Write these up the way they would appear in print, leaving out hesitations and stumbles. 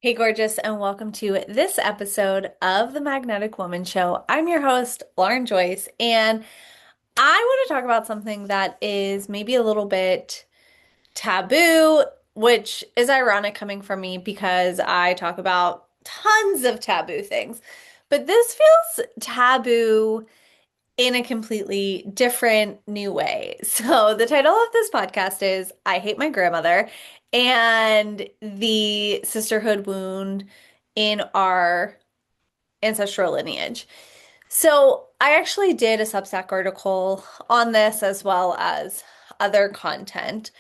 Hey, gorgeous, and welcome to this episode of the Magnetic Woman Show. I'm your host, Lauren Joyce, and I want to talk about something that is maybe a little bit taboo, which is ironic coming from me because I talk about tons of taboo things. But this feels taboo in a completely different new way. So, the title of this podcast is I Hate My Grandmother and the sisterhood wound in our ancestral lineage. So, I actually did a Substack article on this as well as other content.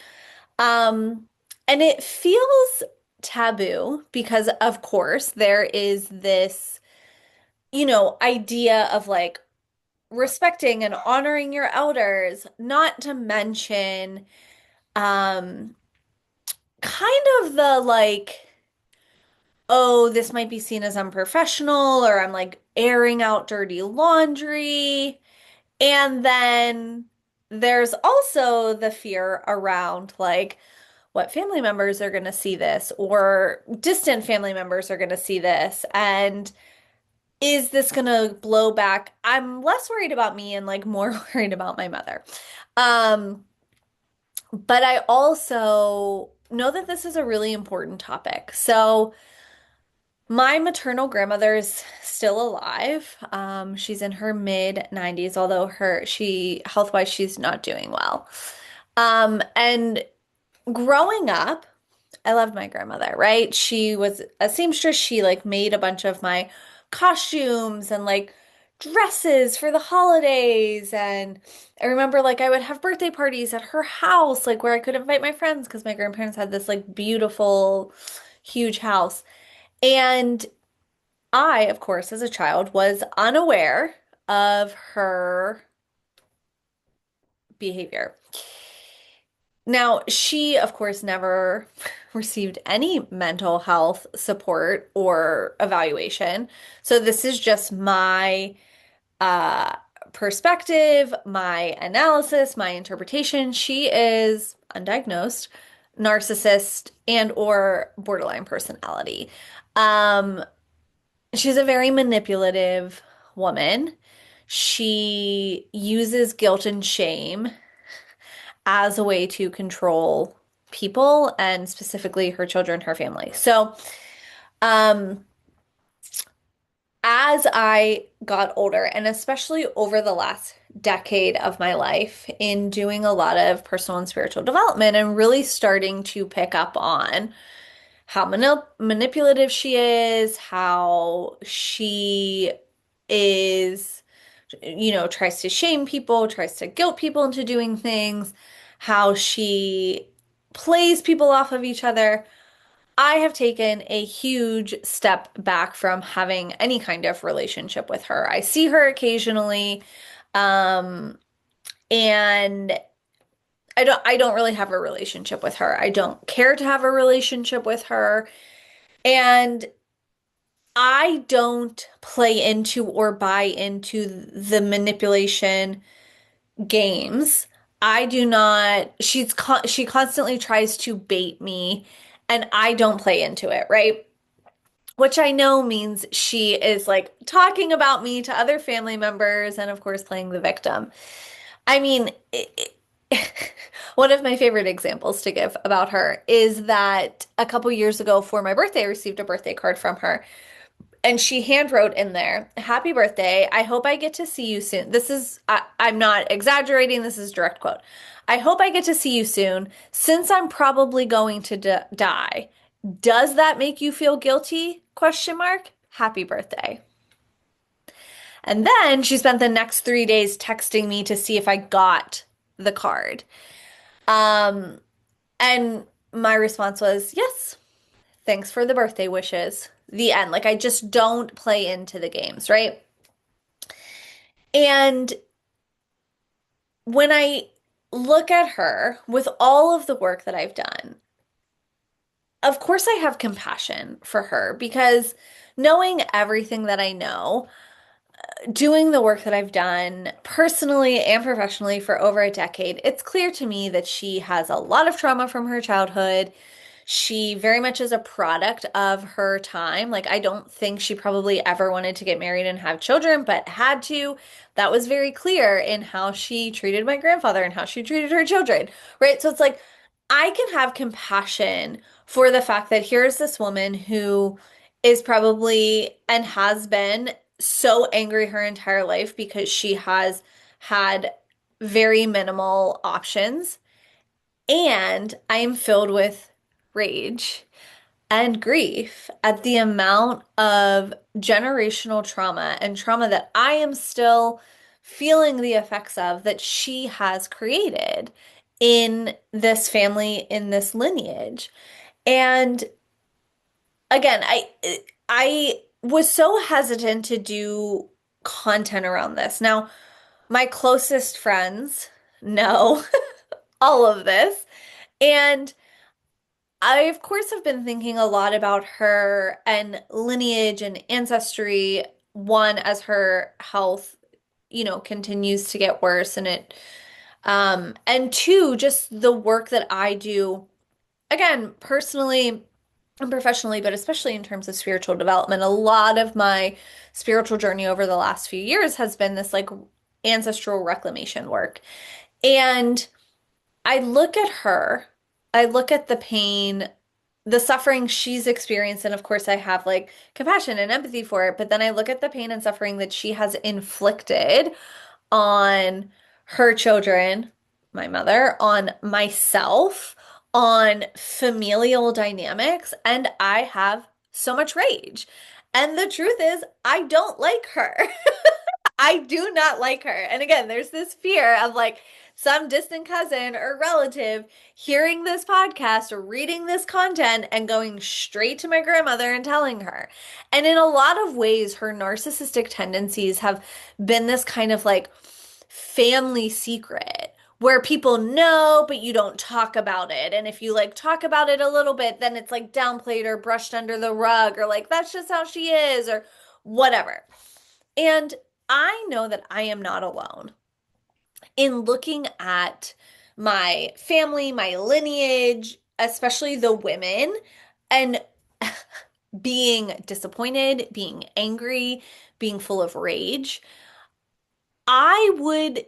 Um, and it feels taboo because, of course, there is this, idea of like, respecting and honoring your elders, not to mention um kind of the like, oh, this might be seen as unprofessional or I'm like airing out dirty laundry. And then there's also the fear around like what family members are going to see this or distant family members are going to see this and is this gonna blow back? I'm less worried about me and like more worried about my mother. Um, but I also know that this is a really important topic. So my maternal grandmother is still alive. She's in her mid 90s, although she health-wise she's not doing well. And growing up, I loved my grandmother, right? She was a seamstress. She like made a bunch of my costumes and like dresses for the holidays. And I remember like I would have birthday parties at her house, like where I could invite my friends because my grandparents had this like beautiful, huge house. And I, of course, as a child, was unaware of her behavior. Now, she, of course, never received any mental health support or evaluation. So this is just my uh, perspective, my analysis, my interpretation. She is undiagnosed, narcissist, and or borderline personality. Um, she's a very manipulative woman. She uses guilt and shame as a way to control people and specifically her children, her family. So, um, as I got older, and especially over the last decade of my life, in doing a lot of personal and spiritual development and really starting to pick up on how manipulative she is, how she is, tries to shame people, tries to guilt people into doing things, how she plays people off of each other. I have taken a huge step back from having any kind of relationship with her. I see her occasionally, um, and I don't really have a relationship with her. I don't care to have a relationship with her. And I don't play into or buy into the manipulation games. I do not, she constantly tries to bait me and I don't play into it, right? Which I know means she is like talking about me to other family members and of course playing the victim. I mean, one of my favorite examples to give about her is that a couple years ago for my birthday, I received a birthday card from her. And she hand wrote in there, "Happy birthday. I hope I get to see you soon." I'm not exaggerating. This is direct quote. "I hope I get to see you soon since I'm probably going to die. Does that make you feel guilty? Question mark. Happy birthday." And then she spent the next 3 days texting me to see if I got the card. Um, and my response was, "Yes, thanks for the birthday wishes." The end. Like I just don't play into the games, right? And when I look at her with all of the work that I've done, of course I have compassion for her because knowing everything that I know, doing the work that I've done personally and professionally for over a decade, it's clear to me that she has a lot of trauma from her childhood. She very much is a product of her time. Like, I don't think she probably ever wanted to get married and have children, but had to. That was very clear in how she treated my grandfather and how she treated her children, right? So it's like, I can have compassion for the fact that here's this woman who is probably and has been so angry her entire life because she has had very minimal options. And I am filled with rage and grief at the amount of generational trauma and trauma that I am still feeling the effects of that she has created in this family, in this lineage. And again, I was so hesitant to do content around this. Now, my closest friends know all of this. And I, of course, have been thinking a lot about her and lineage and ancestry. One, as her health, continues to get worse, and two, just the work that I do, again, personally and professionally, but especially in terms of spiritual development. A lot of my spiritual journey over the last few years has been this like ancestral reclamation work. And I look at her, I look at the pain, the suffering she's experienced, and of course I have like compassion and empathy for it, but then I look at the pain and suffering that she has inflicted on her children, my mother, on myself, on familial dynamics, and I have so much rage. And the truth is, I don't like her. I do not like her. And again, there's this fear of like some distant cousin or relative hearing this podcast or reading this content and going straight to my grandmother and telling her. And in a lot of ways, her narcissistic tendencies have been this kind of like family secret where people know, but you don't talk about it. And if you like talk about it a little bit, then it's like downplayed or brushed under the rug or like that's just how she is or whatever. And I know that I am not alone in looking at my family, my lineage, especially the women, and being disappointed, being angry, being full of rage. I would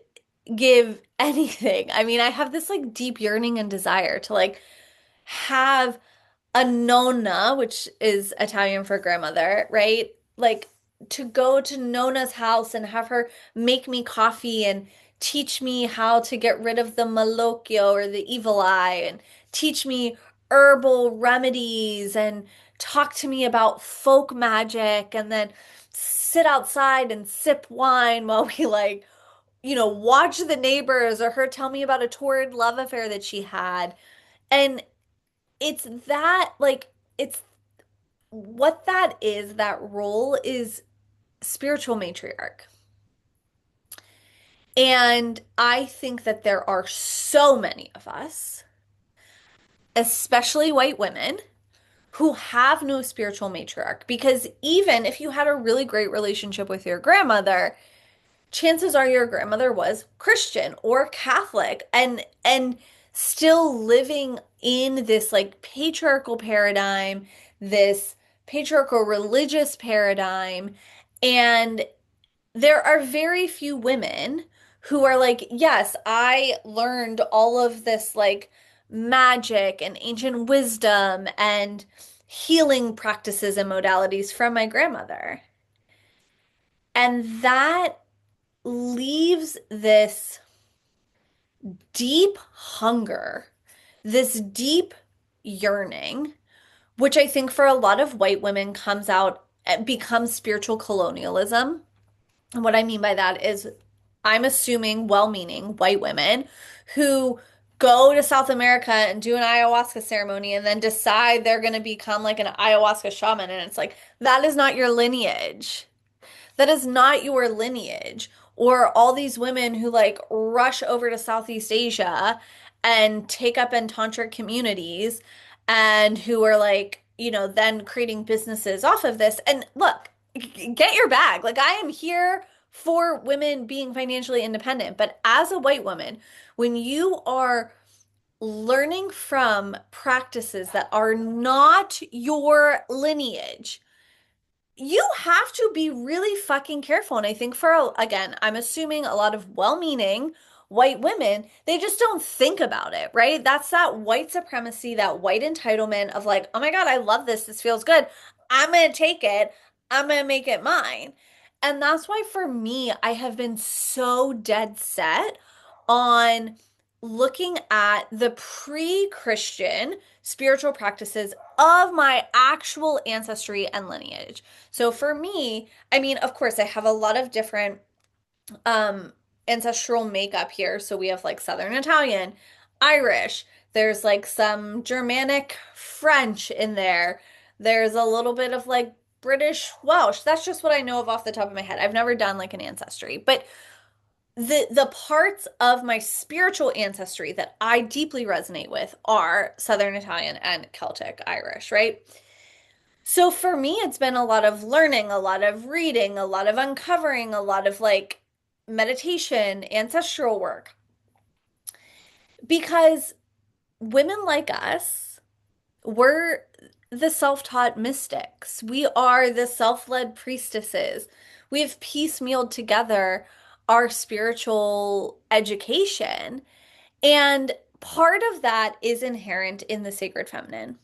give anything. I mean, I have this like deep yearning and desire to like have a nonna, which is Italian for grandmother, right? Like to go to Nona's house and have her make me coffee and teach me how to get rid of the malocchio or the evil eye and teach me herbal remedies and talk to me about folk magic and then sit outside and sip wine while we like, watch the neighbors or her tell me about a torrid love affair that she had. And it's that like it's what that is, that role is spiritual matriarch. And I think that there are so many of us, especially white women, who have no spiritual matriarch. Because even if you had a really great relationship with your grandmother, chances are your grandmother was Christian or Catholic and still living in this like patriarchal paradigm, this patriarchal religious paradigm. And there are very few women who are like, yes, I learned all of this like magic and ancient wisdom and healing practices and modalities from my grandmother. And that leaves this deep hunger, this deep yearning, which I think for a lot of white women comes out, becomes spiritual colonialism. And what I mean by that is I'm assuming well-meaning white women who go to South America and do an ayahuasca ceremony and then decide they're going to become like an ayahuasca shaman. And it's like, that is not your lineage. That is not your lineage. Or all these women who like rush over to Southeast Asia and take up in tantric communities and who are like, then creating businesses off of this. And look, get your bag. Like I am here for women being financially independent. But as a white woman, when you are learning from practices that are not your lineage, you have to be really fucking careful. And I think again, I'm assuming a lot of well-meaning white women, they just don't think about it, right? That's that white supremacy, that white entitlement of like, oh my God, I love this. This feels good. I'm gonna take it. I'm gonna make it mine. And that's why for me, I have been so dead set on looking at the pre-Christian spiritual practices of my actual ancestry and lineage. So for me, I mean, of course, I have a lot of different um ancestral makeup here. So we have like Southern Italian, Irish, there's like some Germanic French in there. There's a little bit of like British Welsh. That's just what I know of off the top of my head. I've never done like an ancestry, but the parts of my spiritual ancestry that I deeply resonate with are Southern Italian and Celtic Irish, right? So for me, it's been a lot of learning, a lot of reading, a lot of uncovering, a lot of like meditation, ancestral work. Because women like us, we're the self-taught mystics. We are the self-led priestesses. We've piecemealed together our spiritual education. And part of that is inherent in the sacred feminine.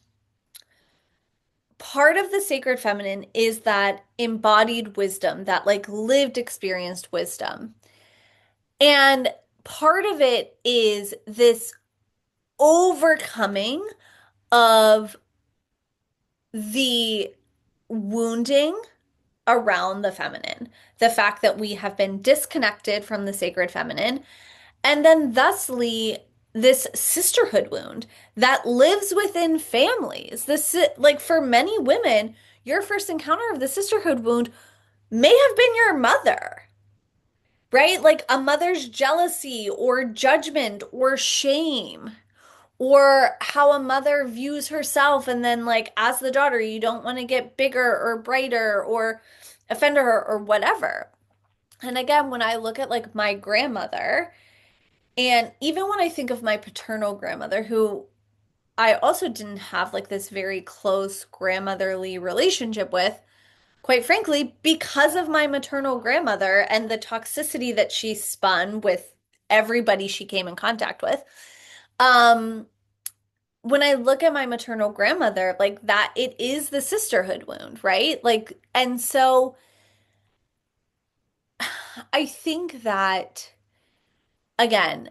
Part of the sacred feminine is that embodied wisdom, that like lived experienced wisdom. And part of it is this overcoming of the wounding around the feminine, the fact that we have been disconnected from the sacred feminine, and then thusly this sisterhood wound that lives within families. This, like for many women, your first encounter of the sisterhood wound may have been your mother, right? Like a mother's jealousy or judgment or shame, or how a mother views herself. And then, like, as the daughter, you don't want to get bigger or brighter or offend her or whatever. And again, when I look at like my grandmother, and even when I think of my paternal grandmother, who I also didn't have like this very close grandmotherly relationship with, quite frankly, because of my maternal grandmother and the toxicity that she spun with everybody she came in contact with. Um, when I look at my maternal grandmother, like that, it is the sisterhood wound, right? Like, and so I think that, again,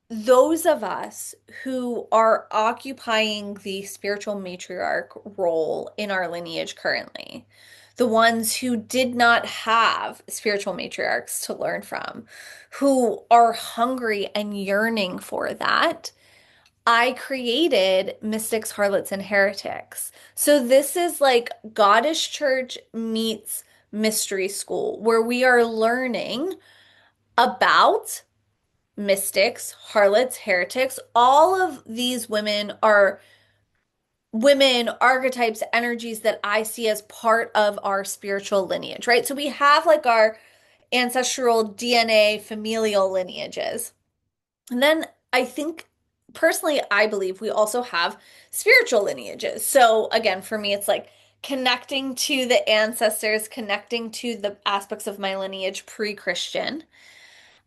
those of us who are occupying the spiritual matriarch role in our lineage currently, the ones who did not have spiritual matriarchs to learn from, who are hungry and yearning for that, I created Mystics, Harlots, and Heretics. So this is like Goddess Church meets Mystery School, where we are learning about mystics, harlots, heretics. All of these women are women, archetypes, energies that I see as part of our spiritual lineage, right? So we have like our ancestral DNA familial lineages. And then I think personally, I believe we also have spiritual lineages. So again, for me, it's like connecting to the ancestors, connecting to the aspects of my lineage pre-Christian.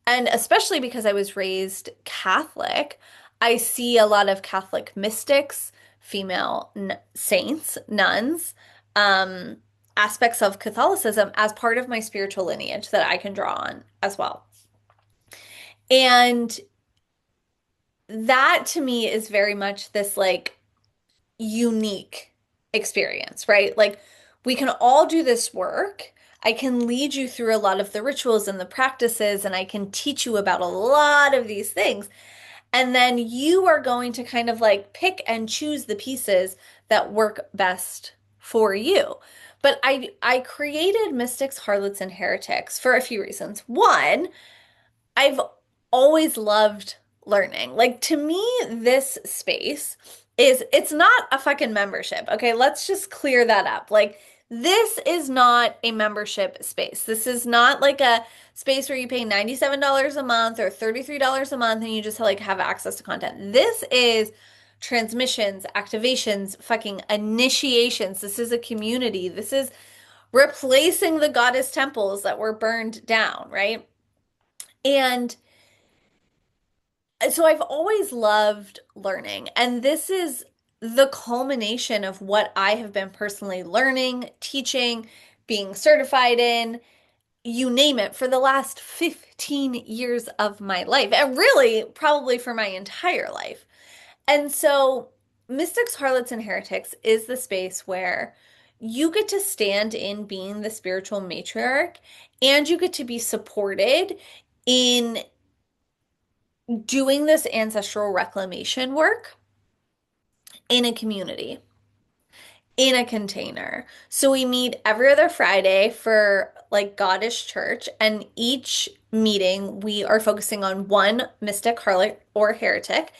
And especially because I was raised Catholic, I see a lot of Catholic mystics, female saints, nuns, um, aspects of Catholicism as part of my spiritual lineage that I can draw on as well. And that to me is very much this like unique experience, right? Like we can all do this work. I can lead you through a lot of the rituals and the practices, and I can teach you about a lot of these things. And then you are going to kind of like pick and choose the pieces that work best for you. But I created Mystics, Harlots, and Heretics for a few reasons. One, I've always loved learning. Like to me, this space it's not a fucking membership. Okay, let's just clear that up. Like This is not a membership space. This is not like a space where you pay $97 a month or $33 a month and you just like have access to content. This is transmissions, activations, fucking initiations. This is a community. This is replacing the goddess temples that were burned down, right? And so I've always loved learning, and this is the culmination of what I have been personally learning, teaching, being certified in, you name it, for the last 15 years of my life, and really probably for my entire life. And so, Mystics, Harlots, and Heretics is the space where you get to stand in being the spiritual matriarch and you get to be supported in doing this ancestral reclamation work in a community, in a container. So we meet every other Friday for like Goddess Church, and each meeting we are focusing on one mystic, harlot, or heretic.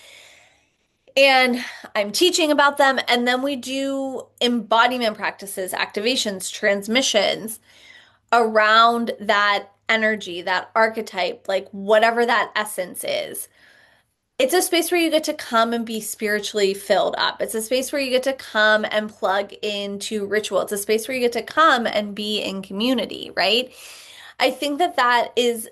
And I'm teaching about them, and then we do embodiment practices, activations, transmissions around that energy, that archetype, like whatever that essence is. It's a space where you get to come and be spiritually filled up. It's a space where you get to come and plug into ritual. It's a space where you get to come and be in community, right? I think that that is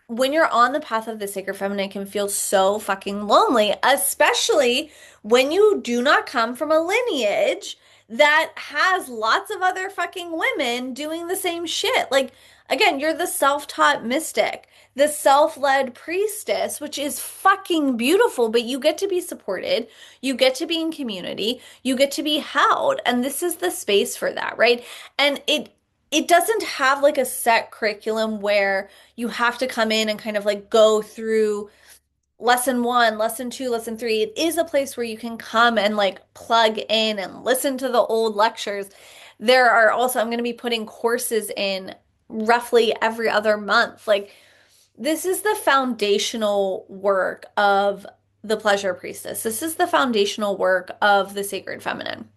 when you're on the path of the sacred feminine, it can feel so fucking lonely, especially when you do not come from a lineage that has lots of other fucking women doing the same shit. Like, again, you're the self-taught mystic, the self-led priestess, which is fucking beautiful, but you get to be supported, you get to be in community, you get to be held, and this is the space for that, right? And it doesn't have like a set curriculum where you have to come in and kind of like go through lesson one, lesson two, lesson three. It is a place where you can come and like plug in and listen to the old lectures. There are also, I'm going to be putting courses in roughly every other month. Like, this is the foundational work of the pleasure priestess. This is the foundational work of the sacred feminine.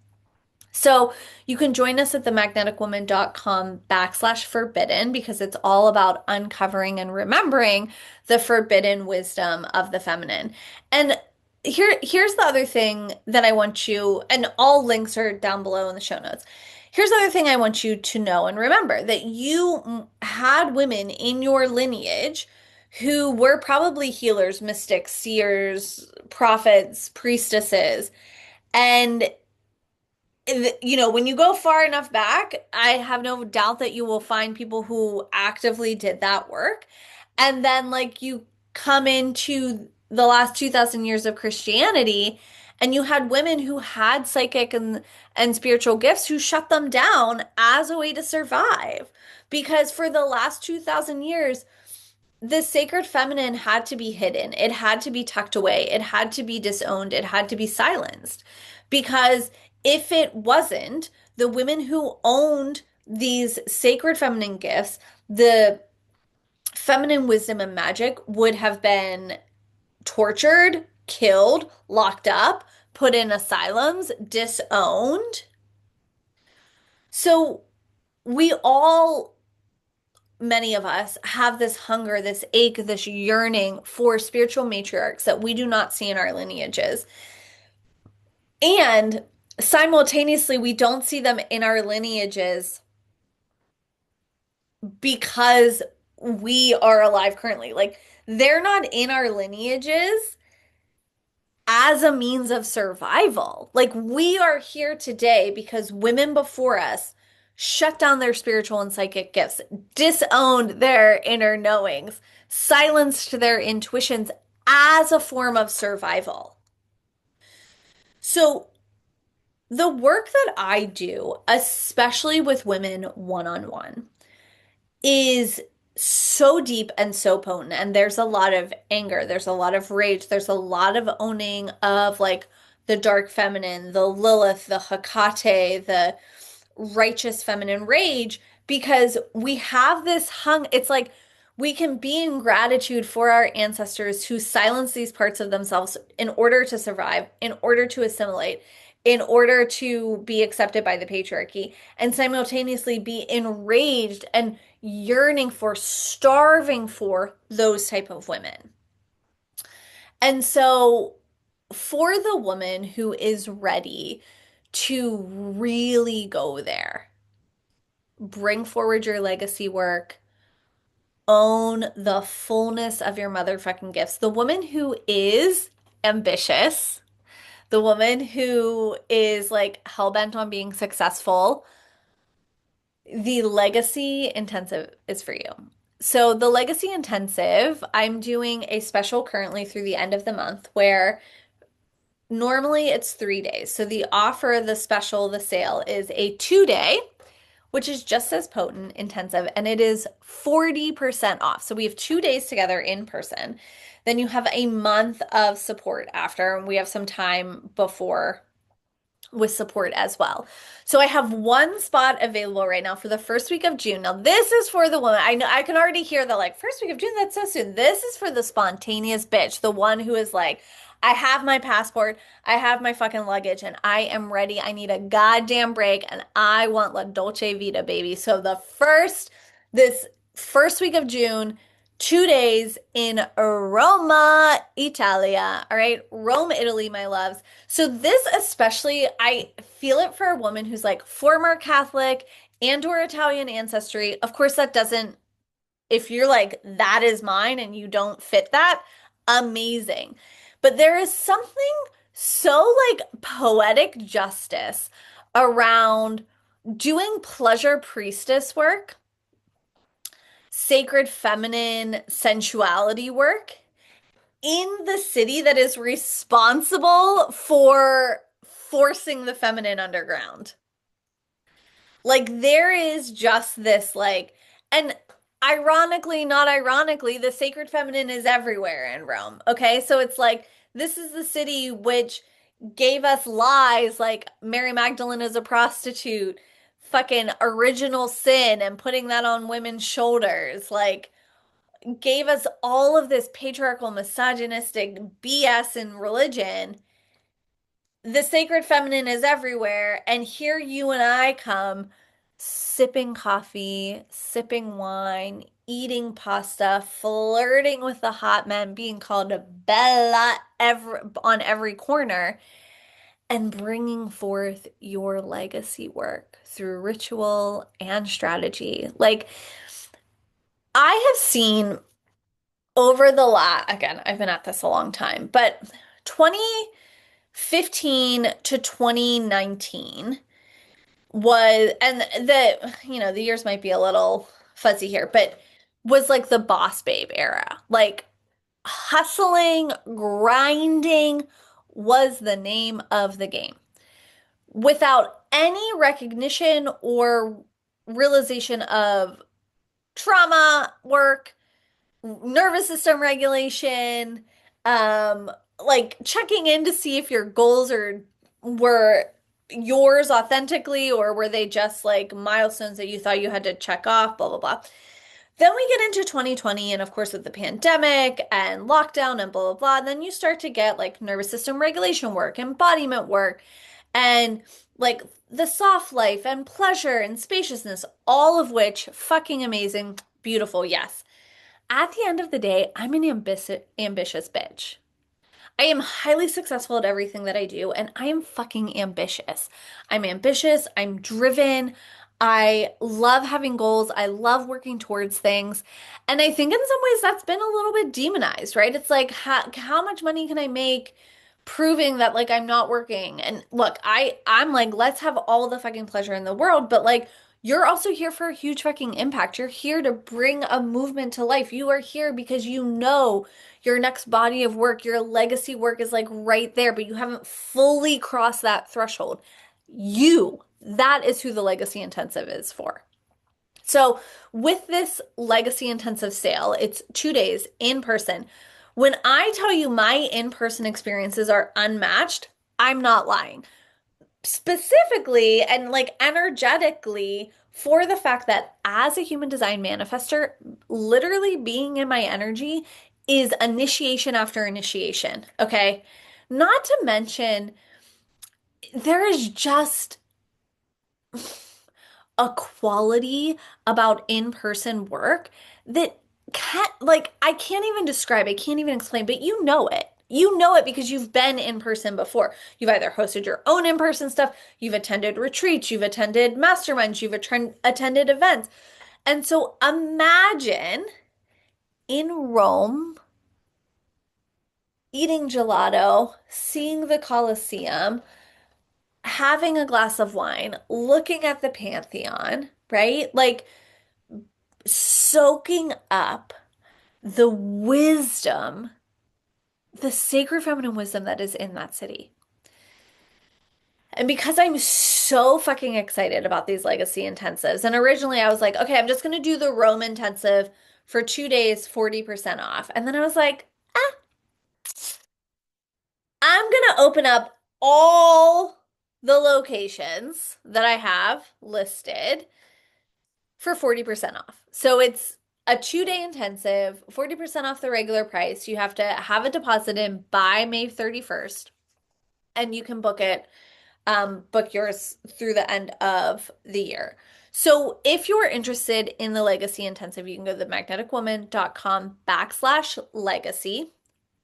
So you can join us at themagneticwoman.com/forbidden because it's all about uncovering and remembering the forbidden wisdom of the feminine. And here's the other thing that I want you, and all links are down below in the show notes. Here's the other thing I want you to know and remember that you had women in your lineage who were probably healers, mystics, seers, prophets, priestesses. And when you go far enough back, I have no doubt that you will find people who actively did that work. And then, like, you come into the last 2,000 years of Christianity, and you had women who had psychic and spiritual gifts who shut them down as a way to survive. Because for the last 2,000 years, the sacred feminine had to be hidden. It had to be tucked away. It had to be disowned. It had to be silenced. Because if it wasn't, the women who owned these sacred feminine gifts, the feminine wisdom and magic would have been tortured, killed, locked up, put in asylums, disowned. So we all, many of us, have this hunger, this ache, this yearning for spiritual matriarchs that we do not see in our lineages. And simultaneously, we don't see them in our lineages because we are alive currently. Like, they're not in our lineages as a means of survival. Like, we are here today because women before us shut down their spiritual and psychic gifts, disowned their inner knowings, silenced their intuitions as a form of survival. So, the work that I do, especially with women one-on-one, is so deep and so potent. And there's a lot of anger, there's a lot of rage, there's a lot of owning of like the dark feminine, the Lilith, the Hecate, the righteous feminine rage, because we have this it's like we can be in gratitude for our ancestors who silenced these parts of themselves in order to survive, in order to assimilate, in order to be accepted by the patriarchy and simultaneously be enraged and yearning for, starving for those type of women. And so for the woman who is ready to really go there, bring forward your legacy work, own the fullness of your motherfucking gifts. The woman who is ambitious, the woman who is like hell bent on being successful, the legacy intensive is for you. So, the legacy intensive, I'm doing a special currently through the end of the month where normally it's 3 days. So, the offer, the special, the sale is a 2 day, which is just as potent, intensive, and it is 40% off. So we have 2 days together in person. Then you have a month of support after, and we have some time before with support as well. So I have one spot available right now for the first week of June. Now, this is for the woman. I know I can already hear the like, first week of June, that's so soon. This is for the spontaneous bitch, the one who is like, I have my passport, I have my fucking luggage, and I am ready. I need a goddamn break, and I want La Dolce Vita, baby. So this first week of June, 2 days in Roma, Italia. All right, Rome, Italy, my loves. So this especially, I feel it for a woman who's like former Catholic and or Italian ancestry. Of course, that doesn't, if you're like, that is mine and you don't fit that, amazing. But there is something so like poetic justice around doing pleasure priestess work, sacred feminine sensuality work in the city that is responsible for forcing the feminine underground. Like there is just this like, and ironically, not ironically, the sacred feminine is everywhere in Rome. Okay. So it's like, this is the city which gave us lies like Mary Magdalene is a prostitute, fucking original sin and putting that on women's shoulders. Like, gave us all of this patriarchal, misogynistic BS in religion. The sacred feminine is everywhere. And here you and I come sipping coffee, sipping wine, eating pasta, flirting with the hot men, being called Bella on every corner, and bringing forth your legacy work through ritual and strategy. Like, I have seen over the last, again, I've been at this a long time, but 2015 to 2019 was, and the years might be a little fuzzy here, but was like the boss babe era. Like hustling, grinding was the name of the game without any recognition or realization of trauma work, nervous system regulation, like checking in to see if your goals were yours authentically or were they just like milestones that you thought you had to check off, blah blah blah. Then we get into 2020 and of course with the pandemic and lockdown and blah blah blah, and then you start to get like nervous system regulation work, embodiment work, and like the soft life and pleasure and spaciousness, all of which fucking amazing, beautiful, yes. At the end of the day, I'm an ambitious bitch. I am highly successful at everything that I do, and I am fucking ambitious. I'm ambitious, I'm driven. I love having goals. I love working towards things. And I think in some ways that's been a little bit demonized, right? It's like, how much money can I make proving that like I'm not working? And look, I'm like, let's have all the fucking pleasure in the world, but like you're also here for a huge fucking impact. You're here to bring a movement to life. You are here because you know your next body of work, your legacy work is like right there, but you haven't fully crossed that threshold. That is who the Legacy Intensive is for. So, with this Legacy Intensive sale, it's 2 days in person. When I tell you my in person experiences are unmatched, I'm not lying. Specifically and like energetically, for the fact that as a human design manifester, literally being in my energy is initiation after initiation. Okay. Not to mention, there is just a quality about in-person work that can't, like, I can't even describe, I can't even explain, but you know it. You know it because you've been in person before. You've either hosted your own in-person stuff, you've attended retreats, you've attended masterminds, you've attended events. And so imagine in Rome eating gelato, seeing the Colosseum, having a glass of wine, looking at the Pantheon, right? Like soaking up the wisdom, the sacred feminine wisdom that is in that city. And because I'm so fucking excited about these legacy intensives, and originally I was like, okay, I'm just going to do the Rome intensive for 2 days, 40% off. And then I was like, I'm going to open up all the locations that I have listed for 40% off. So it's a 2 day intensive, 40% off the regular price. You have to have a deposit in by May 31st, and you can book yours through the end of the year. So if you're interested in the Legacy Intensive, you can go to themagneticwoman.com/legacy.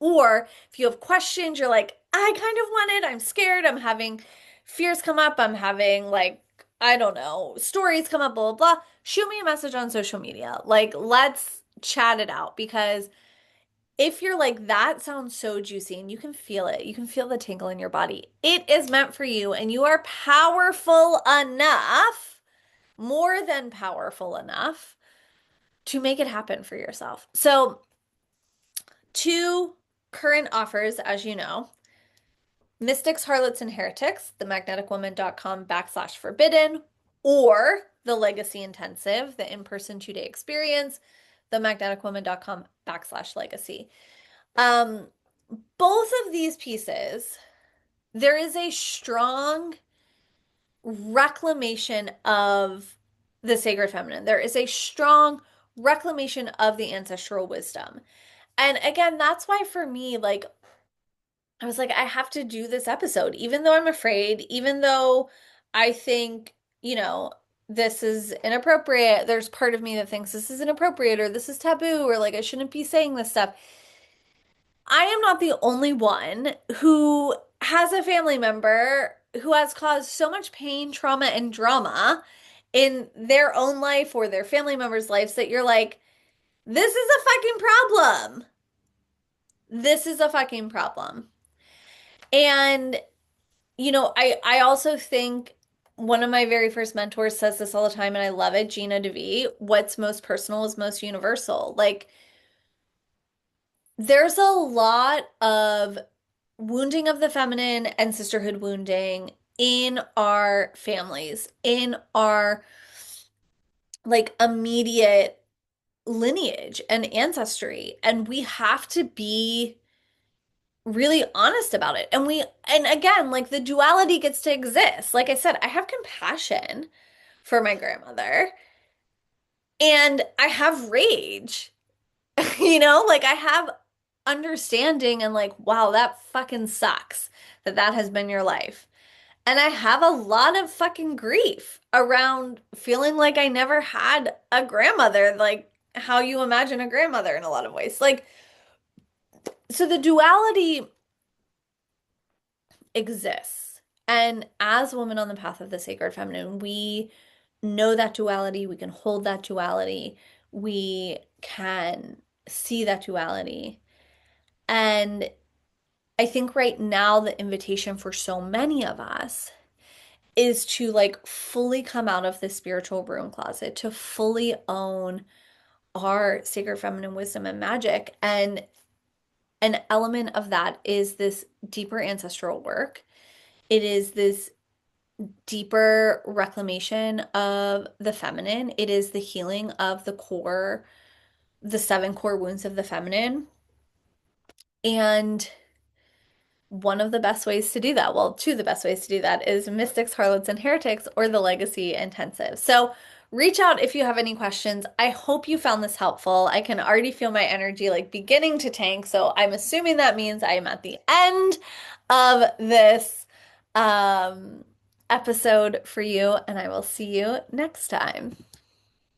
Or if you have questions, you're like, I kind of want it, I'm scared, I'm having fears come up, I'm having like, I don't know, stories come up, blah, blah, blah. Shoot me a message on social media. Like, let's chat it out because if you're like, that sounds so juicy and you can feel it, you can feel the tingle in your body, it is meant for you and you are powerful enough, more than powerful enough to make it happen for yourself. So, two current offers, as you know, Mystics, Harlots, and Heretics, themagneticwoman.com/forbidden, or the Legacy Intensive, the in-person 2 day experience, themagneticwoman.com/legacy. Um, both of these pieces, there is a strong reclamation of the sacred feminine. There is a strong reclamation of the ancestral wisdom. And again, that's why for me, like, I was like, I have to do this episode, even though I'm afraid, even though I think, this is inappropriate. There's part of me that thinks this is inappropriate or this is taboo or like I shouldn't be saying this stuff. I am not the only one who has a family member who has caused so much pain, trauma, and drama in their own life or their family members' lives that you're like, this is a fucking problem. This is a fucking problem. And, I also think one of my very first mentors says this all the time, and I love it, Gina DeVee, what's most personal is most universal. Like, there's a lot of wounding of the feminine and sisterhood wounding in our families, in our like immediate lineage and ancestry. And we have to be really honest about it. And again, like the duality gets to exist. Like I said, I have compassion for my grandmother and I have rage, like I have understanding and like, wow, that fucking sucks that that has been your life. And I have a lot of fucking grief around feeling like I never had a grandmother, like how you imagine a grandmother in a lot of ways. Like, so the duality exists. And as women on the path of the sacred feminine, we know that duality, we can hold that duality, we can see that duality. And I think right now the invitation for so many of us is to like fully come out of the spiritual broom closet, to fully own our sacred feminine wisdom and magic. And an element of that is this deeper ancestral work. It is this deeper reclamation of the feminine. It is the healing of the 7 core wounds of the feminine. And one of the best ways to do that, well, two of the best ways to do that is Mystics, Harlots, and Heretics or the Legacy Intensive. So reach out if you have any questions. I hope you found this helpful. I can already feel my energy like beginning to tank. So I'm assuming that means I am at the end of this um, episode for you, and I will see you next time.